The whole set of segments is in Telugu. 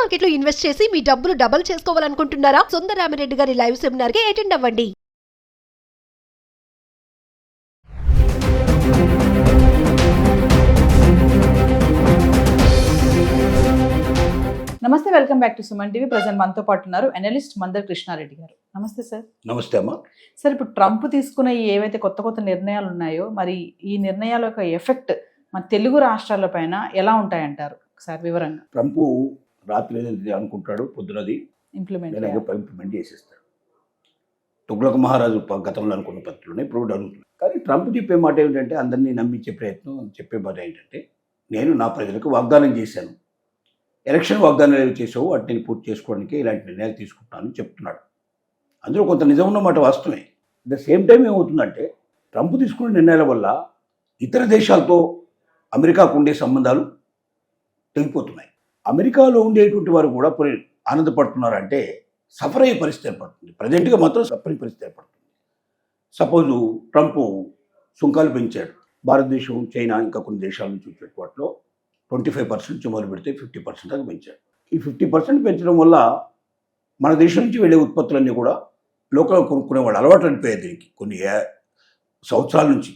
మార్కెట్ లో ఇన్వెస్ట్ చేసి మీ డబ్బులు డబుల్ చేసుకోవాలనుకుంటున్నారా? సుందరరామిరెడ్డి గారి లైవ్ సెమినార్ కి అటెండ్ అవ్వండి. నమస్తే, welcome back to Suman TV. Present మనతో పాటు ఉన్నారు అనలిస్ట్ మందర్ కృష్ణారెడ్డి గారు. నమస్తే సార్. నమస్తే అమ్మా. సార్, ఇప్పుడు ట్రంప్ తీసుకున్న ఈ ఏవైతే కొత్త కొత్త నిర్ణయాలు ఉన్నాయో, మరి ఈ నిర్ణయాల యొక్క ఎఫెక్ట్ మన తెలుగు రాష్ట్రాల పైన ఎలా ఉంటాయంటారు? సార్ వివరంగా. ట్రంప్ రాత్రి ఏదైతే అనుకుంటాడు పొద్దునది ఇంప్లిమెంట్ చేసేస్తాడు. తుగ్లక్ మహారాజు గతంలో అనుకున్న పద్ధతిలోనే ఇప్పుడు అడుగుతున్నాడు. కానీ ట్రంప్ చెప్పే మాట ఏమిటంటే, అందరినీ నమ్మించే ప్రయత్నం చెప్పే మాట ఏంటంటే, నేను నా ప్రజలకు వాగ్దానం చేశాను, ఎలక్షన్ వాగ్దానాలు ఏవి చేసావు వాటిని పూర్తి చేసుకోవడానికి ఇలాంటి నిర్ణయాలు తీసుకుంటానని చెప్తున్నాడు. అందులో కొంత నిజం ఉన్నమాట, వాస్తవమే. అట్ ద సేమ్ టైం ఏమవుతుందంటే, ట్రంప్ తీసుకున్న నిర్ణయాల వల్ల ఇతర దేశాలతో అమెరికాకు ఉండే సంబంధాలు తెగిపోతున్నాయి. అమెరికాలో ఉండేటువంటి వారు కూడా ఆనందపడుతున్నారంటే సఫర్ అయ్యే పరిస్థితి ఏర్పడుతుంది. ప్రజెంట్గా మాత్రం సఫరింగ్ పరిస్థితి ఏర్పడుతుంది. సపోజు ట్రంప్ సుంకాలు పెంచాడు. భారతదేశం, చైనా, ఇంకా కొన్ని దేశాల నుంచి వచ్చే వాటిలో 25% నుంచి మొదలు పెడితే 50% దాకా పెంచాడు. ఈ 50% పెంచడం వల్ల మన దేశం నుంచి వెళ్ళే ఉత్పత్తులన్నీ కూడా లోకల్ కొనుక్కునే వాళ్ళు అలవాటు అనిపోయాయి. దీనికి కొన్ని సంవత్సరాల నుంచి,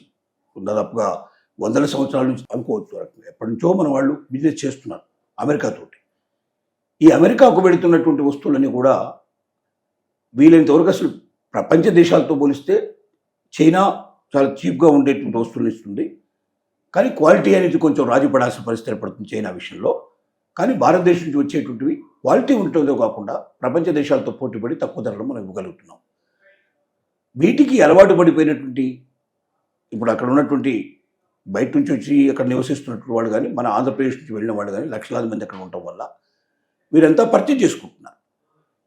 దాదాపుగా 100 సంవత్సరాల నుంచి అనుకోవచ్చు. ఎప్పటి నుంచో మన వాళ్ళు బిజినెస్ చేస్తున్నారు అమెరికాతోటి. ఈ అమెరికాకు వెళుతున్నటువంటి వస్తువులన్నీ కూడా వీలైనంతవరకు అసలు ప్రపంచ దేశాలతో పోలిస్తే చైనా చాలా చీప్గా ఉండేటువంటి వస్తువులు ఇస్తుంది. కానీ క్వాలిటీ అనేది కొంచెం రాజీ పడాల్సిన పరిస్థితి ఏర్పడుతుంది చైనా విషయంలో. కానీ భారతదేశం నుంచి వచ్చేటువంటివి క్వాలిటీ ఉంటుందో కాకుండా ప్రపంచ దేశాలతో పోటీపడి తక్కువ ధరలో మనం ఇవ్వగలుగుతున్నాం. వీటికి అలవాటు పడిపోయినటువంటి ఇప్పుడు అక్కడ ఉన్నటువంటి బయట నుంచి వచ్చి అక్కడ నివసిస్తున్నటువంటి వాళ్ళు కానీ, మన ఆంధ్రప్రదేశ్ నుంచి వెళ్ళిన వాళ్ళు కానీ లక్షలాది మంది అక్కడ ఉండటం వల్ల వీరంతా పర్చేజ్ చేసుకుంటున్నారు.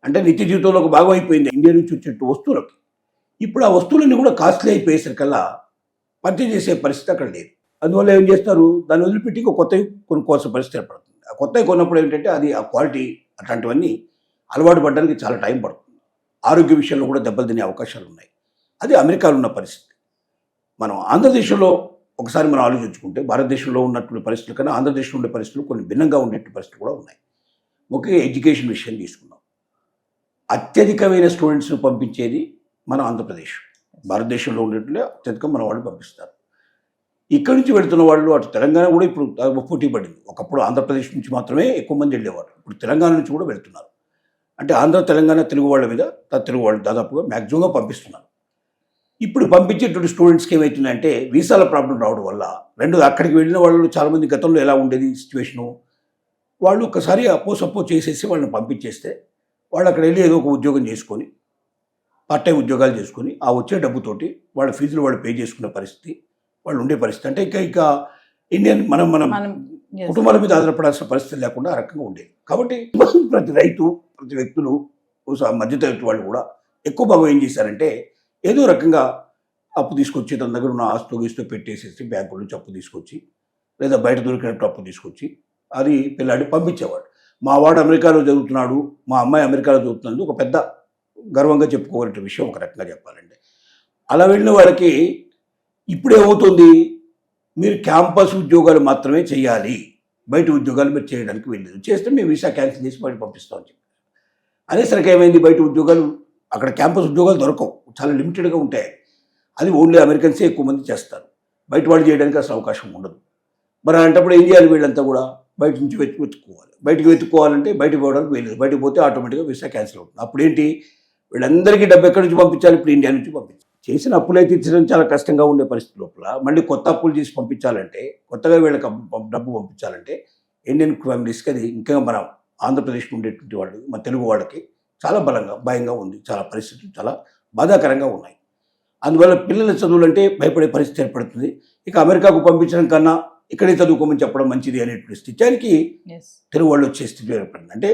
అంటే నిత్య జీవితంలో ఒక భాగం అయిపోయింది ఇండియా నుంచి వచ్చే వస్తువులకి. ఇప్పుడు ఆ వస్తువులన్నీ కూడా కాస్ట్లీ అయిపోయేసరికల్లా పర్చేజ్ చేసే పరిస్థితి అక్కడ లేదు. అందువల్ల ఏం చేస్తారు, దాన్ని వదిలిపెట్టి కొత్తవి కొనుక్కోవాల్సిన పరిస్థితి ఏర్పడుతుంది. ఆ కొత్తవి కొన్నప్పుడు ఏంటంటే అది ఆ క్వాలిటీ అట్లాంటివన్నీ అలవాటు పడడానికి చాలా టైం పడుతుంది. ఆరోగ్య విషయంలో కూడా దెబ్బలు తినే అవకాశాలు ఉన్నాయి. అది అమెరికాలో ఉన్న పరిస్థితి. మనం ఆంధ్రదేశంలో ఒకసారి మనం ఆలోచించుకుంటే, భారతదేశంలో ఉన్నటువంటి పరిస్థితుల కన్నా ఆంధ్రదేశంలో ఉండే పరిస్థితులు కొన్ని భిన్నంగా ఉండేటువంటి పరిస్థితులు కూడా ఉన్నాయి. ముఖ్యంగా ఎడ్యుకేషన్ విషయం తీసుకున్నాం. అత్యధికమైన స్టూడెంట్స్ను పంపించేది మన ఆంధ్రప్రదేశ్. భారతదేశంలో ఉండేట్లే అత్యధికం మన వాళ్ళు పంపిస్తారు. ఇక్కడి నుంచి వెళుతున్న వాళ్ళు అటు తెలంగాణ కూడా ఇప్పుడు పోటీ పడింది. ఒకప్పుడు ఆంధ్రప్రదేశ్ నుంచి మాత్రమే ఎక్కువ మంది వెళ్ళేవారు, ఇప్పుడు తెలంగాణ నుంచి కూడా వెళ్తున్నారు. అంటే ఆంధ్ర తెలంగాణ తెలుగు వాళ్ళ మీద తెలుగు వాళ్ళు దాదాపుగా మ్యాక్సిమంగా పంపిస్తున్నారు. ఇప్పుడు పంపించేటువంటి స్టూడెంట్స్కి ఏమవుతుందంటే వీసాల ప్రాబ్లం రావడం వల్ల, రెండు అక్కడికి వెళ్ళిన వాళ్ళు చాలామంది గతంలో ఎలా ఉండేది సిచ్యువేషను, వాళ్ళు ఒక్కసారి సపో చేసేసి వాళ్ళని పంపించేస్తే వాళ్ళు అక్కడ వెళ్ళి ఏదో ఒక ఉద్యోగం చేసుకొని, పార్ట్ టైం ఉద్యోగాలు చేసుకొని ఆ వచ్చే డబ్బుతోటి వాళ్ళ ఫీజులు వాళ్ళు పే చేసుకునే పరిస్థితి వాళ్ళు ఉండే పరిస్థితి. అంటే ఇక ఇండియన్ మనం కుటుంబాల మీద ఆధారపడాల్సిన పరిస్థితి లేకుండా ఆ రకంగా ఉండేది. కాబట్టి ప్రతి రైతు, ప్రతి వ్యక్తులు, మధ్యతరగతి వాళ్ళు కూడా ఎక్కువ భాగం ఏం చేశారంటే ఏదో రకంగా అప్పు తీసుకొచ్చి తన దగ్గర ఉన్న ఆస్తో గీస్తో పెట్టేసేసి బ్యాంకుల నుంచి అప్పు తీసుకొచ్చి, లేదా బయట దొరికినట్టు అప్పు తీసుకొచ్చి అది పిల్లాడి పంపించేవాడు. మా వాడు అమెరికాలో చదువుతున్నాడు, మా అమ్మాయి అమెరికాలో చదువుతున్నది ఒక పెద్ద గర్వంగా చెప్పుకోవాలంటే విషయం ఒక రకంగా చెప్పాలంటే. అలా వెళ్ళిన వాళ్ళకి ఇప్పుడు ఏమవుతుంది, మీరు క్యాంపస్ ఉద్యోగాలు మాత్రమే చేయాలి, బయట ఉద్యోగాలు మీరు చేయడానికి వెళ్ళలేదు, చేస్తే మేము వీసా క్యాన్సిల్ చేసి బయట పంపిస్తామని చెప్పి అనేసరికి ఏమైంది, బయట ఉద్యోగాలు అక్కడ క్యాంపస్ ఉద్యోగాలు దొరకవు, చాలా లిమిటెడ్గా ఉంటాయి. అది ఓన్లీ అమెరికన్సే ఎక్కువ మంది చేస్తారు, బయట వాళ్ళు చేయడానికి అసలు అవకాశం ఉండదు. మరి అలాంటప్పుడు ఏం చేయాలి, వీళ్ళంతా కూడా బయట నుంచి వెతుక్కోవాలి. బయటికి వెతుక్కోవాలంటే బయటకు పోవడానికి వెళ్ళలేదు, బయటకు పోతే ఆటోమేటిక్గా వీసా క్యాన్సిల్ అవుతుంది. అప్పుడు ఏంటి, వీళ్ళందరికీ డబ్బు ఎక్కడి నుంచి పంపించాలి, ఇప్పుడు ఇండియా నుంచి పంపించాలి. చేసిన అప్పులైతే తీర్చడం చాలా కష్టంగా ఉండే పరిస్థితి లోపల మళ్ళీ కొత్త అప్పులు చేసి పంపించాలంటే, కొత్తగా వీళ్ళకి డబ్బు పంపించాలంటే ఇండియన్ ఫ్యామిలీస్కి అది ఇంకా మన ఆంధ్రప్రదేశ్లో ఉండేటువంటి వాళ్ళు, మన తెలుగు వాళ్ళకి చాలా భయంగా ఉంది. చాలా పరిస్థితులు చాలా బాధాకరంగా ఉన్నాయి. అందువల్ల పిల్లల చదువులంటే భయపడే పరిస్థితి ఏర్పడుతుంది. ఇక అమెరికాకు పంపించడం కన్నా ఇక్కడే చదువుకోమని చెప్పడం మంచిది అనేటువంటి స్థితికి తెలుగు వాళ్ళు వచ్చే స్థితి ఏర్పడింది. అంటే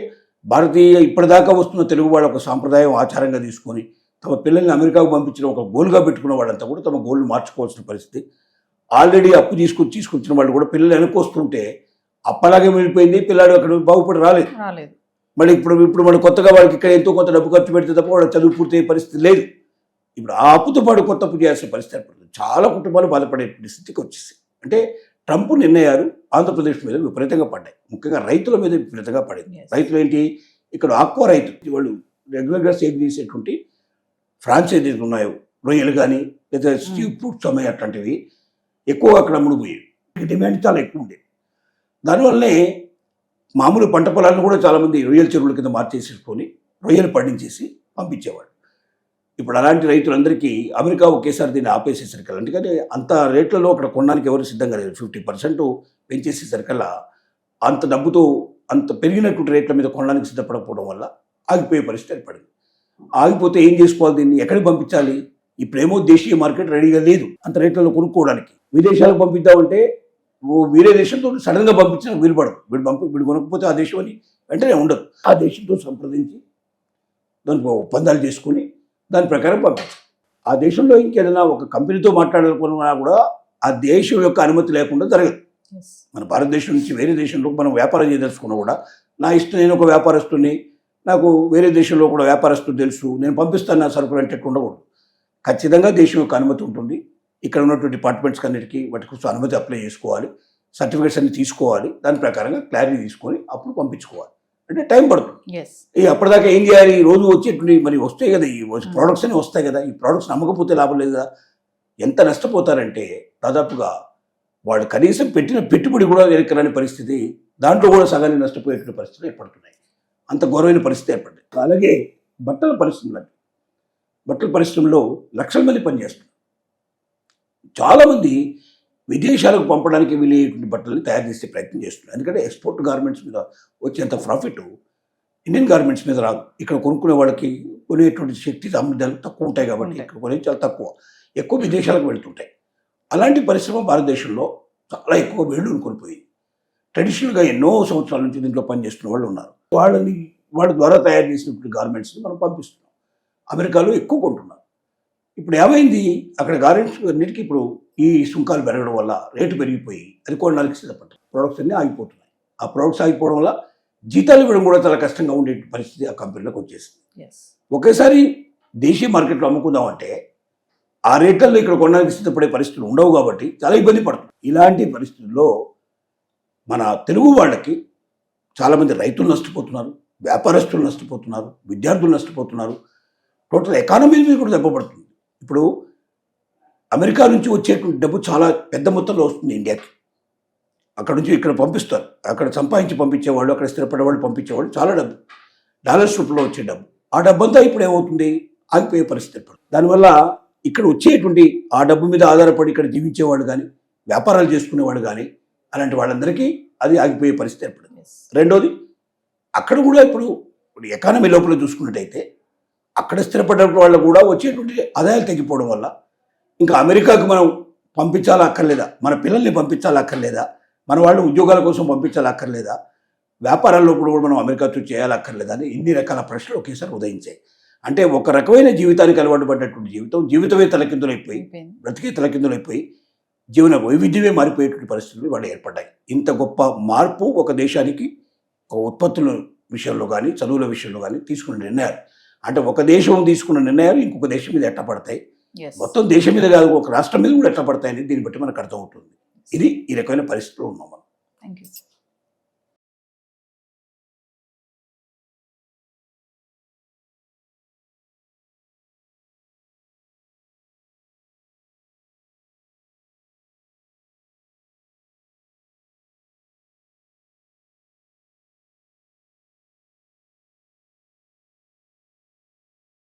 భారతీయ ఇప్పటిదాకా వస్తున్న తెలుగు వాళ్ళ ఒక సాంప్రదాయం ఆచారంగా తీసుకొని తమ పిల్లల్ని అమెరికాకు పంపించడం ఒక గోల్గా పెట్టుకున్న వాళ్ళంతా కూడా తమ గోల్ని మార్చుకోవాల్సిన పరిస్థితి. ఆల్రెడీ అప్పు తీసుకొచ్చిన వాళ్ళు కూడా పిల్లలు వెనకొస్తుంటే అప్పలాగే వెళ్ళిపోయింది, పిల్లాడు అక్కడ బాగుపడి రాలేదు. మళ్ళీ ఇప్పుడు మనం కొత్తగా వాళ్ళకి ఇక్కడ ఎంతో కొంత డబ్బు ఖర్చు పెడితే తప్ప వాళ్ళకి చదువు పూర్తయ్యే పరిస్థితి లేదు. ఇప్పుడు ఆ అప్పుతో పాటు కొత్త అప్పు చేయాల్సిన పరిస్థితి ఏర్పడుతుంది. చాలా కుటుంబాలు బాధపడే స్థితికి వచ్చేసి. అంటే ట్రంప్ నిర్ణయాలు ఆంధ్రప్రదేశ్ మీద విపరీతంగా పడ్డాయి, ముఖ్యంగా రైతుల మీద విపరీతంగా పడింది. Yes. రైతులు ఏంటి, ఇక్కడ ఆక్వా రైతు వాళ్ళు రెగ్యులర్గా సేల్ చేసేటువంటి ఫ్రాంచైజీలు ఉన్నాయో, రొయ్యలు కానీ లేదా స్టీ ఫ్రూట్స్ అమ్మాయి అట్లాంటివి ఎక్కువగా అక్కడ అమ్ముడుపోయాయి. డిమాండ్ చాలా ఎక్కువ ఉండేది. దానివల్లనే మామూలు పంట పొలాలను కూడా చాలామంది రొయ్యల చెరువుల కింద మార్చేసేసుకొని రొయ్యలు పండించేసి పంపించేవాడు. ఇప్పుడు అలాంటి రైతులందరికీ అమెరికా ఒకేసారి దీన్ని ఆపేసేసరికల్లా, ఎందుకంటే అంత రేట్లలో అక్కడ కొనడానికి ఎవరు సిద్ధంగా లేదు. 50% పెంచేసేసరికల్లా అంత డబ్బుతో అంత పెరిగినటువంటి రేట్ల మీద కొనడానికి సిద్ధపడకపోవడం వల్ల ఆగిపోయే పరిస్థితి ఏర్పడింది. ఆగిపోతే ఏం చేసుకోవాలి, దీన్ని ఎక్కడికి పంపించాలి? ఇప్పుడేమో దేశీయ మార్కెట్ రెడీగా లేదు అంత రేట్లలో కొనుక్కోవడానికి. విదేశాలకు పంపిద్దామంటే వేరే దేశంతో సడన్గా పంపించిన వీలు పడదు. వీడు కొనకపోతే ఆ దేశం అని వెంటనే ఉండదు. ఆ దేశంతో సంప్రదించి దానికి ఒప్పందాలు చేసుకుని దాని ప్రకారం పంపించాలి. ఆ దేశంలో ఇంకేదైనా ఒక కంపెనీతో మాట్లాడాలనుకున్నా కూడా ఆ దేశం యొక్క అనుమతి లేకుండా జరగదు. మన భారతదేశం నుంచి వేరే దేశంలో మనం వ్యాపారం చేయదలుచుకున్నా కూడా నా ఇష్టం, నేను ఒక వ్యాపారస్తుని, నాకు వేరే దేశంలో కూడా వ్యాపారస్తులు తెలుసు, నేను పంపిస్తాను నా సరుకులు అంటే ఉండకూడదు. ఖచ్చితంగా దేశం యొక్క అనుమతి ఉంటుంది. ఇక్కడ ఉన్నటువంటి డిపార్ట్మెంట్స్కి అన్నిటికీ వాటి కోసం అనుమతి అప్లై చేసుకోవాలి, సర్టిఫికేట్స్ అన్ని తీసుకోవాలి, దాని ప్రకారంగా క్లారిటీ తీసుకొని అప్పుడు పంపించుకోవాలి. అంటే టైం పడుతుంది. అప్పటిదాకా ఏం చేయాలి, రోజు వచ్చేటువంటి మరి వస్తాయి కదా, ఈ ప్రోడక్ట్స్ అని వస్తాయి కదా, ఈ ప్రోడక్ట్స్ నమ్మకపోతే లాభం లేదు కదా. ఎంత నష్టపోతారంటే దాదాపుగా వాడు కనీసం పెట్టిన పెట్టుబడి కూడా వెనక్కరాని పరిస్థితి, దాంట్లో కూడా సగాన్ని నష్టపోయేటువంటి పరిస్థితులు ఏర్పడుతున్నాయి. అంత ఘోరమైన పరిస్థితి ఏర్పడింది. అలాగే బట్టల పరిశ్రమలో లక్షల మంది పనిచేస్తున్నారు. చాలామంది విదేశాలకు పంపడానికి వీలయ్యేటువంటి బట్టలని తయారు చేసే ప్రయత్నం చేస్తున్నారు. ఎందుకంటే ఎక్స్పోర్ట్ గార్మెంట్స్ మీద వచ్చేంత ప్రాఫిట్ ఇండియన్ గార్మెంట్స్ మీద రాదు. ఇక్కడ కొనుక్కునే వాళ్ళకి కొనేటువంటి శక్తి సామర్థ్యాలు తక్కువ ఉంటాయి కాబట్టి ఇక్కడ కొనేది చాలా తక్కువ, ఎక్కువ విదేశాలకు వెళుతుంటాయి. అలాంటి పరిశ్రమ భారతదేశంలో చాలా ఎక్కువ వేళ్ళు కోల్పోయింది. ట్రెడిషనల్గా ఎన్నో సంవత్సరాల నుంచి దీంట్లో పనిచేస్తున్న వాళ్ళు ఉన్నారు. వాళ్ళ ద్వారా తయారు చేసినటువంటి గార్మెంట్స్ని మనం పంపిస్తున్నాం. అమెరికాలో ఎక్కువ కొంటున్నారు. ఇప్పుడు ఏమైంది, అక్కడ గార్మెంట్స్ అన్నిటికీ ఇప్పుడు ఈ సుంకాలు పెరగడం వల్ల రేటు పెరిగిపోయి అది కొనడానికి సిద్ధపడ్డాయి. ప్రొడక్ట్స్ అన్నీ ఆగిపోతున్నాయి. ఆ ప్రొడక్ట్స్ ఆగిపోవడం వల్ల జీతాలు ఇవ్వడం కూడా చాలా కష్టంగా ఉండే పరిస్థితి ఆ కంపెనీలోకి వచ్చేసింది. ఒకేసారి దేశీయ మార్కెట్లో అమ్ముకుందామంటే ఆ రేట్లలో ఇక్కడ కొనడానికి సిద్ధపడే పరిస్థితులు ఉండవు కాబట్టి చాలా ఇబ్బంది పడుతుంది. ఇలాంటి పరిస్థితుల్లో మన తెలుగు వాళ్ళకి చాలామంది రైతులు నష్టపోతున్నారు, వ్యాపారస్తులు నష్టపోతున్నారు, విద్యార్థులు నష్టపోతున్నారు. టోటల్ ఎకానమీ మీద కూడా దెబ్బపడుతుంది. ఇప్పుడు అమెరికా నుంచి వచ్చేటువంటి డబ్బు చాలా పెద్ద మొత్తంలో వస్తుంది ఇండియాకి. అక్కడ నుంచి ఇక్కడ పంపిస్తారు. అక్కడ సంపాదించి పంపించేవాళ్ళు, అక్కడ స్థిరపడేవాళ్ళు పంపించేవాళ్ళు చాలా డబ్బు, డాలర్స్ రూపంలో వచ్చే డబ్బు. ఆ డబ్బంతా ఇప్పుడు ఏమవుతుంది, ఆగిపోయే పరిస్థితి ఏర్పడుతుంది. దానివల్ల ఇక్కడ వచ్చేటువంటి ఆ డబ్బు మీద ఆధారపడి ఇక్కడ జీవించేవాళ్ళు కానీ, వ్యాపారాలు చేసుకునేవాళ్ళు కానీ, అలాంటి వాళ్ళందరికీ అది ఆగిపోయే పరిస్థితి ఏర్పడింది. రెండోది, అక్కడ కూడా ఇప్పుడు ఎకానమీ లోపల చూసుకున్నట్టయితే అక్కడ స్థిరపడ్డ వాళ్ళు కూడా వచ్చేటువంటి ఆదాయాలు తగ్గిపోవడం వల్ల ఇంకా అమెరికాకు మనం పంపించాలా అక్కర్లేదా, మన పిల్లల్ని పంపించాలా అక్కర్లేదా, మన వాళ్ళు ఉద్యోగాల కోసం పంపించాలా అక్కర్లేదా, వ్యాపారాల్లో కూడా మనం అమెరికాతో చేయాలక్కర్లేదా అని ఇన్ని రకాల ప్రశ్నలు ఒకేసారి ఉదయించాయి. అంటే ఒక రకమైన జీవితానికి అలవాటు పడ్డటువంటి జీవితమే తలకిందులైపోయి, బ్రతికే తలకిందులైపోయి, జీవన వైవిధ్యమే మారిపోయేటువంటి పరిస్థితులు వాళ్ళు ఏర్పడ్డాయి. ఇంత గొప్ప మార్పు ఒక దేశానికి ఒక ఉత్పత్తుల విషయంలో కానీ, చదువుల విషయంలో కానీ తీసుకున్న నిర్ణయాలు, అంటే ఒక దేశం తీసుకున్న నిర్ణయాలు ఇంకొక దేశం మీద ఎట్లా పడతాయి, మొత్తం దేశం మీద కాదు ఒక రాష్ట్రం మీద కూడా ఎట్లా పడతాయని దీన్ని బట్టి మనకు అర్థమవుతుంది. ఇది ఈ రకమైన పరిస్థితుల్లో ఉన్నాం మనం. Thank you.